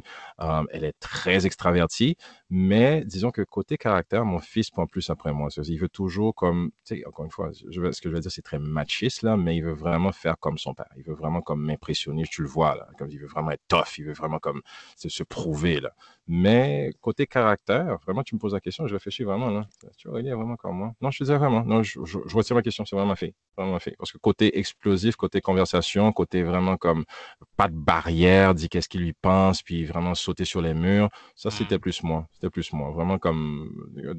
Speaker 2: Elle est très extravertie. Mais disons que côté caractère, mon fils prend plus après moi. Il veut toujours comme, tu sais, encore une fois, ce que je veux dire, c'est très machiste là, mais il veut vraiment faire comme son père. Il veut vraiment comme m'impressionner, tu le vois là, comme il veut vraiment être tough, il veut vraiment comme se prouver là. Mais côté caractère, vraiment, tu me poses la question, je réfléchis vraiment là. Tu vois, il est vraiment comme moi. Non, je te dis vraiment, non, je retire ma question, c'est vraiment ma fille, vraiment ma fille. Parce que côté explosif, côté conversation, côté vraiment comme pas de barrière, dit qu'est-ce qu'il lui pense, puis vraiment sauter sur les murs. Ça, c'était
Speaker 1: Hmm.
Speaker 2: plus moi. C'était plus moi. Vraiment comme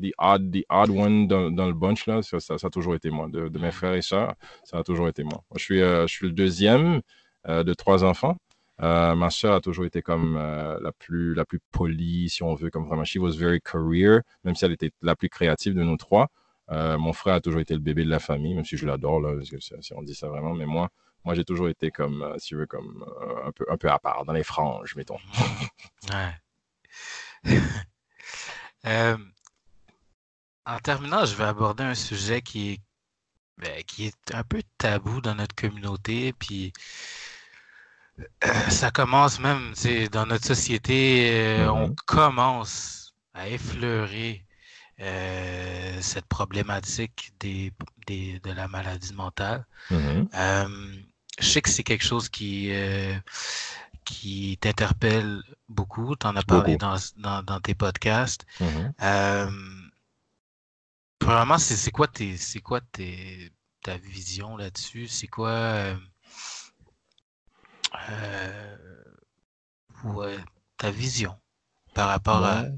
Speaker 2: the odd one dans le bunch, là, ça a toujours été moi. De mes
Speaker 1: Hmm.
Speaker 2: frères et sœurs, ça a toujours été moi. Moi, je suis le deuxième de 3 enfants. Ma sœur a toujours été comme la plus polie, si on veut, comme vraiment. She was very career, même si elle était la plus créative de nous trois. Mon frère a toujours été le bébé de la famille, même si je l'adore, là, si on dit ça vraiment. Mais moi j'ai toujours été comme, si tu veux, comme un peu à part, dans les franges, mettons.
Speaker 1: Ouais. Euh, En terminant, je vais aborder un sujet qui est un peu tabou dans notre communauté, puis ça commence même, tu sais, dans notre société, on
Speaker 2: Mhm,
Speaker 1: commence à effleurer cette problématique de la maladie mentale.
Speaker 2: mhm,
Speaker 1: Euh, je sais que c'est quelque chose qui t'interpelle beaucoup. Tu en as parlé
Speaker 2: beaucoup.
Speaker 1: dans tes podcasts.
Speaker 2: Mhm.
Speaker 1: Euh, Premièrement, ta vision là-dessus? C'est quoi euh, ouais, ta vision par rapport à...
Speaker 2: Moi,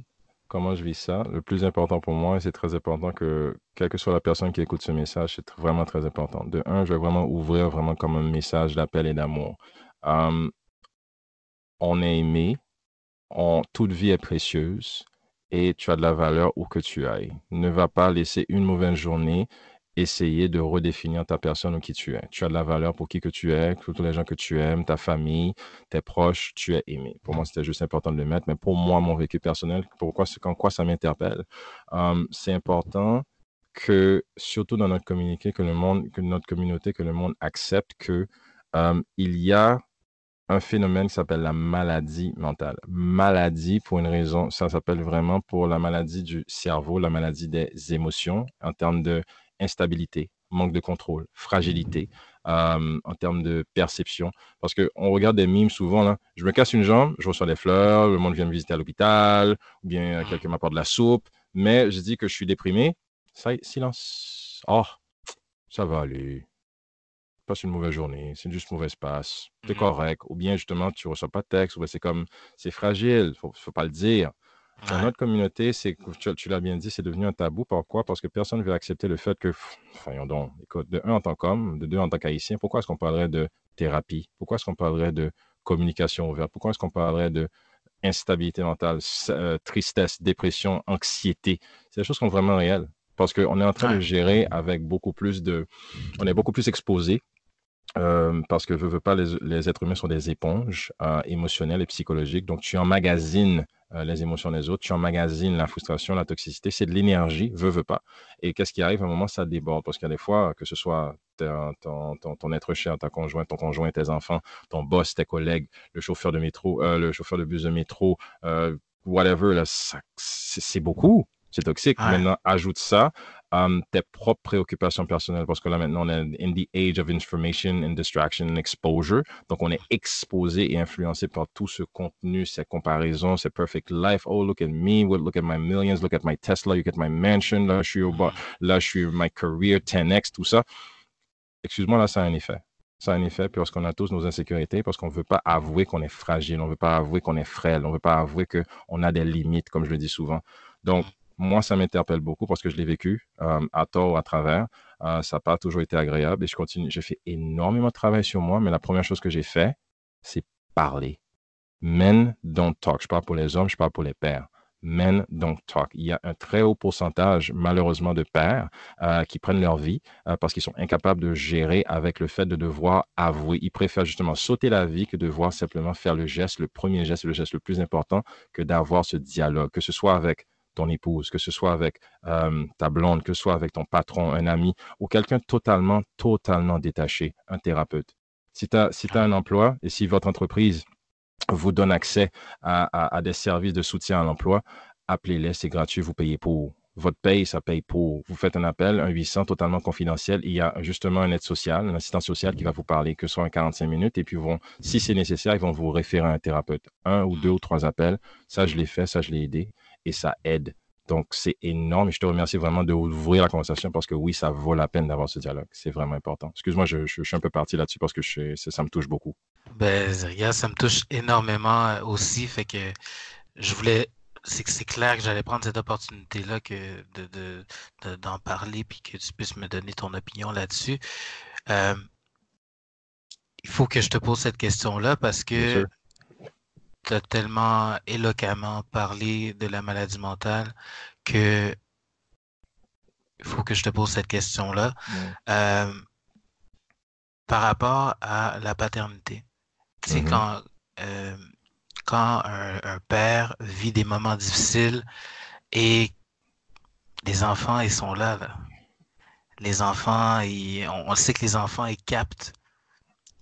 Speaker 2: comment je vis ça? Le plus important pour moi, et c'est très important que, quelle que soit la personne qui écoute ce message, c'est vraiment très important. De un, je vais vraiment ouvrir vraiment comme un message d'appel et d'amour. Euh, on est aimé, toute vie est précieuse et tu as de la valeur où que tu ailles. Ne va pas laisser une mauvaise journée essayer de redéfinir ta personne ou qui tu es. Tu as de la valeur pour qui que tu es, pour tous les gens que tu aimes, ta famille, tes proches, tu es aimé. Pour moi, c'était juste important de le mettre, mais pour moi, mon vécu personnel, pourquoi, en quoi ça m'interpelle, c'est important que, surtout dans notre communiqué, que le monde, que notre communauté, que le monde accepte que il y a un phénomène qui s'appelle la maladie mentale. Maladie pour une raison, ça s'appelle vraiment pour la maladie du cerveau, la maladie des émotions en termes de instabilité, manque de contrôle, fragilité, en termes de perception. Parce qu'on regarde des mimes souvent, là, je me casse une jambe, je reçois des fleurs, le monde vient me visiter à l'hôpital, ou bien quelqu'un m'apporte de la soupe, mais je dis que je suis déprimé, ça, silence. Oh, ça va aller, passe une mauvaise journée, c'est juste mauvaise passe, c'est
Speaker 1: Mhm.
Speaker 2: correct. Ou bien justement, tu reçois pas de texte, ou bien c'est comme, c'est fragile, faut pas le dire. Dans
Speaker 1: Ouais,
Speaker 2: notre communauté, tu l'as bien dit, c'est devenu un tabou. Pourquoi? Parce que personne ne veut accepter le fait que, voyons donc, écoute, de un en tant qu'homme, de deux en tant qu'haïtien, pourquoi est-ce qu'on parlerait de thérapie? Pourquoi est-ce qu'on parlerait de communication ouverte? Pourquoi est-ce qu'on parlerait de instabilité mentale, tristesse, dépression, anxiété? C'est des choses qui sont vraiment réelles. Parce qu'on est en train de
Speaker 1: ouais,
Speaker 2: le gérer avec beaucoup plus de, on est beaucoup plus exposé parce que veux pas, les êtres humains sont des éponges émotionnelles et psychologiques. Donc, tu emmagasines les émotions des autres, tu emmagasines la frustration, la toxicité. C'est de l'énergie, veux pas. Et qu'est-ce qui arrive? À un moment, ça déborde. Parce qu'il y a des fois, que ce soit ton être cher, ta conjointe, ton conjoint, tes enfants, ton boss, tes collègues, le chauffeur de métro, le chauffeur de bus de métro, whatever, là, c'est beaucoup. C'est toxique.
Speaker 1: ouais.
Speaker 2: Maintenant, ajoute ça tes propres préoccupations personnelles, parce que là, maintenant, on est in the age of information and distraction and exposure. Donc, on est exposé et influencé par tout ce contenu, ces comparaisons, ces perfect life. Oh, look at me, look at my millions, look at my Tesla, look at my mansion. Là, je suis my career 10x, tout ça. Excuse-moi, là, ça a un effet. Ça a un effet parce qu'on a tous nos insécurités, parce qu'on ne veut pas avouer qu'on est fragile, on ne veut pas avouer qu'on est frêle, on ne veut pas avouer qu'on a des limites, comme je le dis souvent. Donc,
Speaker 1: Mhm.
Speaker 2: moi, ça m'interpelle beaucoup parce que je l'ai vécu à tort ou à travers. Ça n'a pas toujours été agréable et je continue. J'ai fait énormément de travail sur moi, mais la première chose que j'ai fait, c'est parler. Men don't talk. Je parle pour les hommes, je parle pour les pères. Men don't talk. Il y a un très haut pourcentage, malheureusement, de pères qui prennent leur vie parce qu'ils sont incapables de gérer avec le fait de devoir avouer. Ils préfèrent justement sauter la vie que de devoir simplement faire le geste, le premier geste, le geste le plus important que d'avoir ce dialogue, que ce soit avec ton épouse, que ce soit avec ta blonde, que ce soit avec ton patron, un ami ou quelqu'un totalement, totalement détaché, un thérapeute. Si tu as
Speaker 1: Ouais.
Speaker 2: un emploi et si votre entreprise vous donne accès à des services de soutien à l'emploi, appelez-les, c'est gratuit, vous payez pour. Votre paye, ça paye pour. Vous faites un appel, un 800 totalement confidentiel. Il y a justement un aide sociale, un assistant social qui va vous parler, que ce soit en 45 minutes. Et puis, si c'est nécessaire, ils vont vous référer à un thérapeute. Un ou deux ou trois appels. Ça, je l'ai fait, ça, je l'ai aidé. Et ça aide. Donc, c'est énorme. Et je te remercie vraiment d'ouvrir la conversation parce que oui, ça vaut la peine d'avoir ce dialogue. C'est vraiment important. Excuse-moi, je suis un peu parti là-dessus parce que ça me touche beaucoup.
Speaker 1: Ben, regarde, ça me touche énormément aussi, fait que je voulais, c'est que c'est clair que j'allais prendre cette opportunité-là d'en parler puis que tu puisses me donner ton opinion là-dessus. Euh, il faut que je te pose cette question-là parce
Speaker 2: Bien
Speaker 1: que
Speaker 2: sûr.
Speaker 1: tu as tellement éloquemment parlé de la maladie mentale que il faut que je te pose cette question-là.
Speaker 2: Mm.
Speaker 1: Euh, Par rapport à la paternité. Tu sais,
Speaker 2: Mhm.
Speaker 1: euh, quand un père vit des moments difficiles et les enfants, ils sont là. Les enfants, on sait que les enfants, ils captent.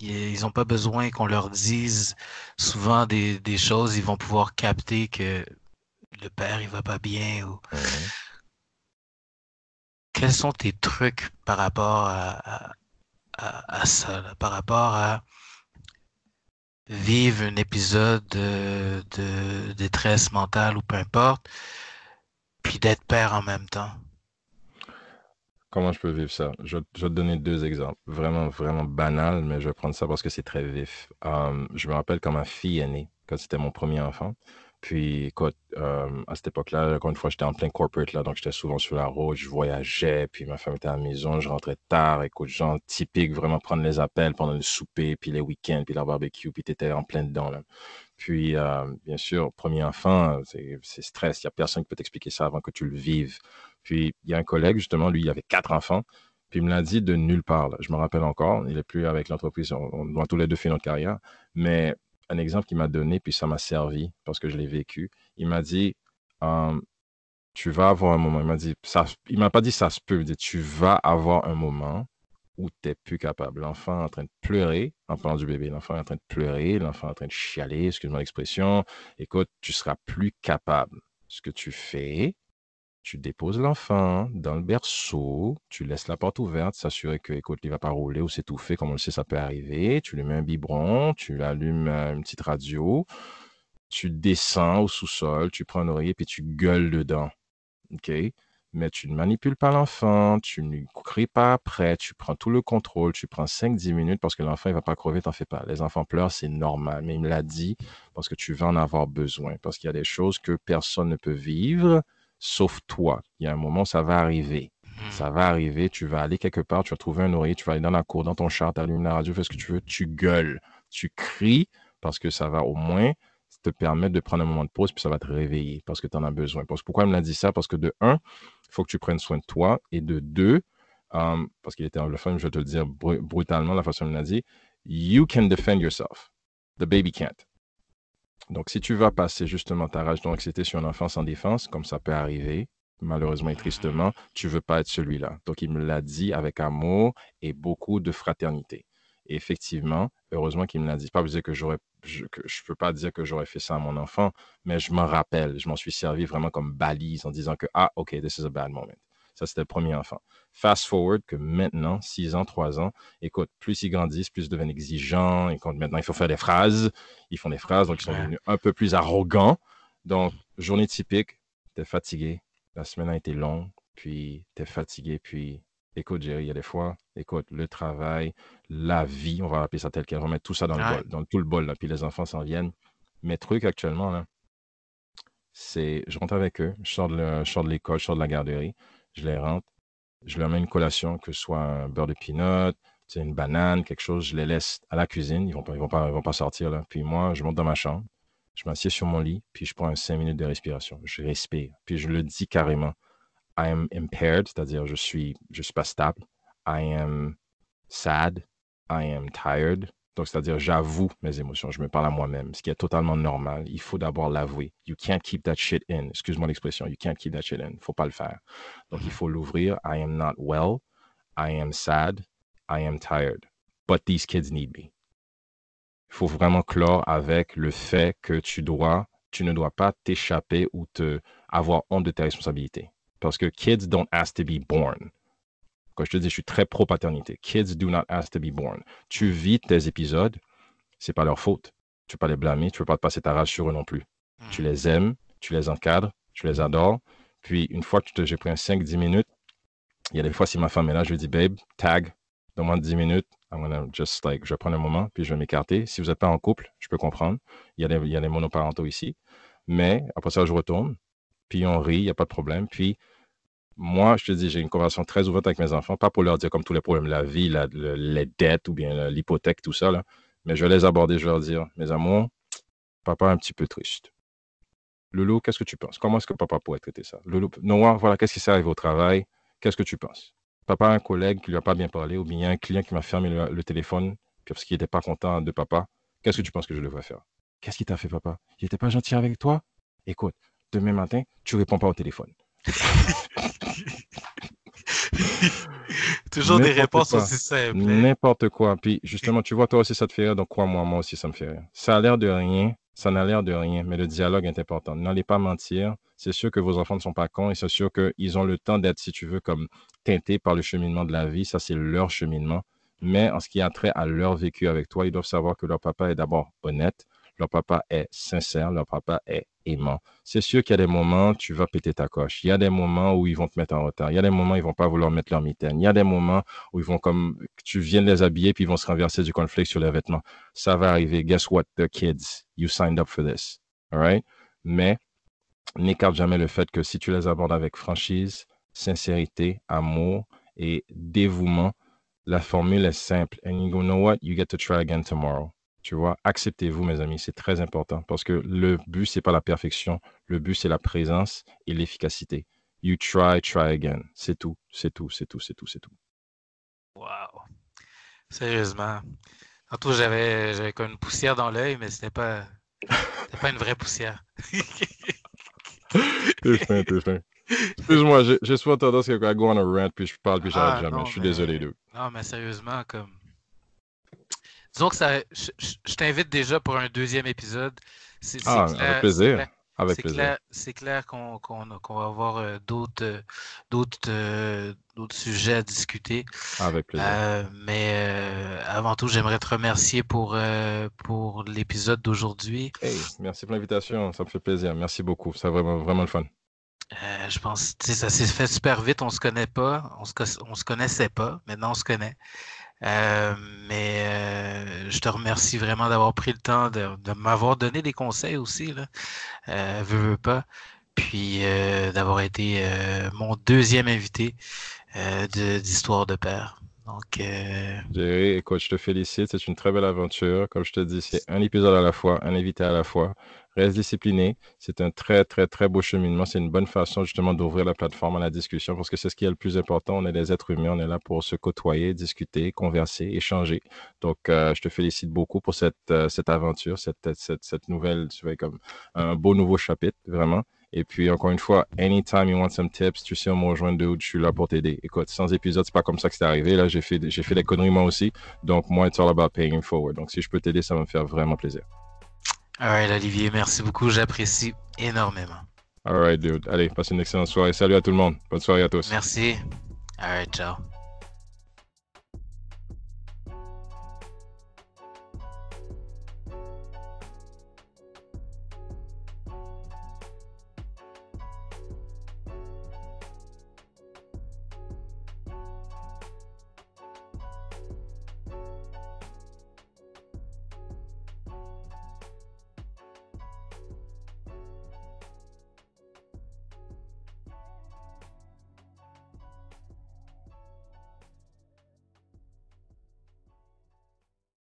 Speaker 1: Ils n'ont pas besoin qu'on leur dise souvent des choses. Ils vont pouvoir capter que le père, il va pas bien.
Speaker 2: Mhm.
Speaker 1: Quels sont tes trucs par rapport à ça, là, par rapport à vivre un épisode de détresse mentale ou peu importe, puis d'être père en même temps?
Speaker 2: Comment je peux vivre ça? Je vais te donner deux exemples. Vraiment, vraiment banal, mais je vais prendre ça parce que c'est très vif. Je me rappelle quand ma fille est née, quand c'était mon premier enfant. Puis, écoute, à cette époque-là, encore une fois, j'étais en plein corporate, là, donc j'étais souvent sur la route, je voyageais, puis ma femme était à la maison, je rentrais tard. Écoute, genre typique, vraiment prendre les appels pendant le souper, puis les week-ends, puis la barbecue, puis t'étais en plein dedans, là. Puis, bien sûr, premier enfant, c'est stress. Il n'y a personne qui peut t'expliquer ça avant que tu le vives. Puis, il y a un collègue, justement, lui, il avait quatre enfants. Puis, il me l'a dit de nulle part, là. Je me rappelle encore. Il n'est plus avec l'entreprise. On a tous les deux fait notre carrière. Mais un exemple qu'il m'a donné, puis ça m'a servi parce que je l'ai vécu. Il m'a dit, euh, tu vas avoir un moment. Il m'a dit, ça, il m'a pas dit ça se peut. Il m'a dit, tu vas avoir un moment où tu n'es plus capable. L'enfant est en train de pleurer, en parlant du bébé, l'enfant est en train de pleurer, l'enfant est en train de chialer, excuse-moi l'expression. Écoute, tu seras plus capable. Ce que tu fais, tu déposes l'enfant dans le berceau, tu laisses la porte ouverte, s'assurer que, écoute, il ne va pas rouler ou s'étouffer, comme on le sait, ça peut arriver. Tu lui mets un biberon, tu allumes une petite radio, tu descends au sous-sol, tu prends un oreiller, puis tu gueules dedans. OK? Mais tu ne manipules pas l'enfant, tu ne cries pas après, tu prends tout le contrôle, tu prends 5-10 minutes parce que l'enfant, il ne va pas crever, t'en fais pas. Les enfants pleurent, c'est normal, mais il me l'a dit parce que tu vas en avoir besoin, parce qu'il y a des choses que personne ne peut vivre sauf toi. Il y a un moment, ça va arriver.
Speaker 1: Hmm.
Speaker 2: Ça va arriver, tu vas aller quelque part, tu vas trouver un oreiller, tu vas aller dans la cour, dans ton char, tu allumes la radio, fais ce que tu veux, tu gueules, tu cries parce que ça va au moins te permettre de prendre un moment de pause, puis ça va te réveiller parce que tu en as besoin. Pourquoi il me l'a dit ça? Parce que de un, il faut que tu prennes soin de toi. Et de deux, parce qu'il était anglophone, je vais te le dire brutalement, la façon dont il me l'a dit, you can defend yourself. The baby can't. Donc, si tu vas passer justement ta rage d'anxiété sur un enfant sans défense, comme ça peut arriver, malheureusement et tristement, tu ne veux pas être celui-là. Donc, il me l'a dit avec amour et beaucoup de fraternité. Et effectivement, heureusement qu'il me l'a dit. Pas vous dire que je peux pas dire que j'aurais fait ça à mon enfant, mais je m'en rappelle, je m'en suis servi vraiment comme balise en disant que, ah, OK, this is a bad moment. Ça, c'était le premier enfant. Fast forward que maintenant, 6 ans, 3 ans, écoute, plus ils grandissent, plus ils deviennent exigeants. Et maintenant, il faut faire des phrases. Ils font des phrases, donc ils sont
Speaker 1: Ouais.
Speaker 2: devenus un peu plus arrogants. Donc, journée typique, t'es fatigué, la semaine a été longue, puis t'es fatigué, puis écoute, Jerry, il y a des fois, écoute, le travail, la vie, on va appeler ça tel quel, on va mettre tout ça dans le
Speaker 1: Ouais.
Speaker 2: bol, dans tout le bol, là, puis les enfants s'en viennent. Mes trucs actuellement, là, c'est, je rentre avec eux, je sors de l'école, je sors de la garderie, je les rentre, je leur mets une collation, que ce soit un beurre de peanut, une banane, quelque chose, je les laisse à la cuisine, ils vont pas sortir là. Puis moi, je monte dans ma chambre, je m'assieds sur mon lit, puis je prends 5 minutes de respiration. Je respire, puis je le dis carrément. I am impaired, c'est-à-dire je suis pas stable. I am sad. I am tired. Donc, c'est-à-dire, j'avoue mes émotions, je me parle à moi-même, ce qui est totalement normal. Il faut d'abord l'avouer. You can't keep that shit in. Excuse-moi l'expression. You can't keep that shit in. Il ne faut pas le faire. Donc, il
Speaker 1: Mhm.
Speaker 2: faut l'ouvrir. I am not well. I am sad. I am tired. But these kids need me. Il faut vraiment clore avec le fait que tu ne dois pas t'échapper ou avoir honte de tes responsabilités. Parce que kids don't ask to be born. Quand je te dis, je suis très pro-paternité. Kids do not ask to be born. Tu vis tes épisodes, c'est pas leur faute. Tu ne peux pas les blâmer, tu ne peux pas te passer ta rage sur eux non plus. Tu
Speaker 1: Mhm.
Speaker 2: les aimes, tu les encadres, tu les adores. Puis, une fois que j'ai pris un 5-10 minutes, il y a des fois, si ma femme est là, je lui dis, babe, tag, donne-moi 10 minutes. I'm gonna just like, je vais prendre un moment, puis je vais m'écarter. Si vous n'êtes pas en couple, je peux comprendre. Il y a des monoparentaux ici. Mais après ça, je retourne, puis on rit, il n'y a pas de problème. Puis Moi, je te dis, j'ai une conversation très ouverte avec mes enfants, pas pour leur dire comme tous les problèmes de la vie, les dettes ou bien l'hypothèque, tout ça, là. Mais je vais les aborder, je vais leur dire, mes amours, papa est un petit peu triste. Loulou, qu'est-ce que tu penses? Comment est-ce que papa pourrait traiter ça? Loulou, Noah, voilà, qu'est-ce qui s'est arrivé au travail? Qu'est-ce que tu penses? Papa a un collègue qui lui a pas bien parlé, ou bien il y a un client qui m'a fermé le téléphone parce qu'il n'était pas content de papa. Qu'est-ce que tu penses que je devrais faire? Qu'est-ce qu'il t'a fait, papa? Il n'était pas gentil avec toi? Écoute, demain matin, tu réponds pas au téléphone.
Speaker 1: Toujours des
Speaker 2: N'importe
Speaker 1: réponses
Speaker 2: quoi.
Speaker 1: aussi simples, hein?
Speaker 2: N'importe quoi. Puis justement, tu vois, toi aussi, ça te fait rire, donc crois-moi, moi aussi, ça me fait rire. Ça a l'air de rien, ça n'a l'air de rien, mais le dialogue est important. N'allez pas mentir. C'est sûr que vos enfants ne sont pas cons et c'est sûr qu'ils ont le temps d'être, si tu veux, comme teintés par le cheminement de la vie. Ça, c'est leur cheminement. Mais en ce qui a trait à leur vécu avec toi, ils doivent savoir que leur papa est d'abord honnête, leur papa est sincère, leur papa est aimant. C'est sûr qu'il y a des moments, tu vas péter ta coche. Il y a des moments où ils vont te mettre en retard. Il y a des moments où ils vont pas vouloir mettre leur mitaine. Il y a des moments où ils vont comme, tu viens de les habiller puis ils vont se renverser du cornflake sur les vêtements. Ça va arriver. Guess what, the kids? You signed up for this. All right? Mais n'écarte jamais le fait que si tu les abordes avec franchise, sincérité, amour et dévouement, la formule est simple. And you know what? You get to try again tomorrow. Tu vois, acceptez-vous, mes amis, c'est très important parce que le but, c'est pas la perfection. Le but, c'est la présence et l'efficacité. You try again. C'est tout, c'est tout, c'est tout, c'est tout, c'est tout.
Speaker 1: Wow. Sérieusement. Tantôt, j'avais comme une poussière dans l'œil, mais c'était pas une vraie poussière.
Speaker 2: T'es fin, t'es fin. Excuse-moi, j'ai souvent tendance à go on a rant, puis je parle, puis j'arrête jamais.
Speaker 1: Non,
Speaker 2: Je suis désolé, dude.
Speaker 1: non, mais sérieusement, comme. Disons que je t'invite déjà pour un deuxième épisode. C'est
Speaker 2: Avec
Speaker 1: clair,
Speaker 2: plaisir. Avec plaisir.
Speaker 1: c'est clair qu'on va avoir d'autres sujets à discuter.
Speaker 2: Avec plaisir.
Speaker 1: Mais avant tout, j'aimerais te remercier pour l'épisode d'aujourd'hui.
Speaker 2: Hey, merci pour l'invitation. Ça me fait plaisir. Merci beaucoup. C'est vraiment, vraiment le fun.
Speaker 1: Je pense, tu sais, ça s'est fait super vite. On se connaît pas, on se connaissait pas. Maintenant, on se connaît. Mais je te remercie vraiment d'avoir pris le temps de m'avoir donné des conseils aussi, là. Veux pas. Puis d'avoir été mon deuxième invité d'Histoire de Père. Donc,
Speaker 2: Jerry, écoute, je te félicite. C'est une très belle aventure. Comme je te dis, c'est un épisode à la fois, un invité à la fois. Reste discipliné. C'est un très, très, très beau cheminement. C'est une bonne façon justement d'ouvrir la plateforme à la discussion parce que c'est ce qui est le plus important. On est des êtres humains. On est là pour se côtoyer, discuter, converser, échanger. Donc, je te félicite beaucoup pour cette aventure, cette nouvelle, tu vois, comme un beau nouveau chapitre, vraiment. Et puis, encore une fois, anytime you want some tips, tu sais, on me rejoindre, dude, je suis là pour t'aider. Écoute, sans épisode, c'est pas comme ça que c'est arrivé. Là, j'ai fait des conneries moi aussi. Donc, moi, it's all about paying it forward. Donc, si je peux t'aider, ça va me faire vraiment plaisir.
Speaker 1: all right, Olivier, merci beaucoup. J'apprécie énormément.
Speaker 2: All right, dude. Allez, passe une excellente soirée. Salut à tout le monde. Bonne soirée à tous.
Speaker 1: Merci. All right, ciao.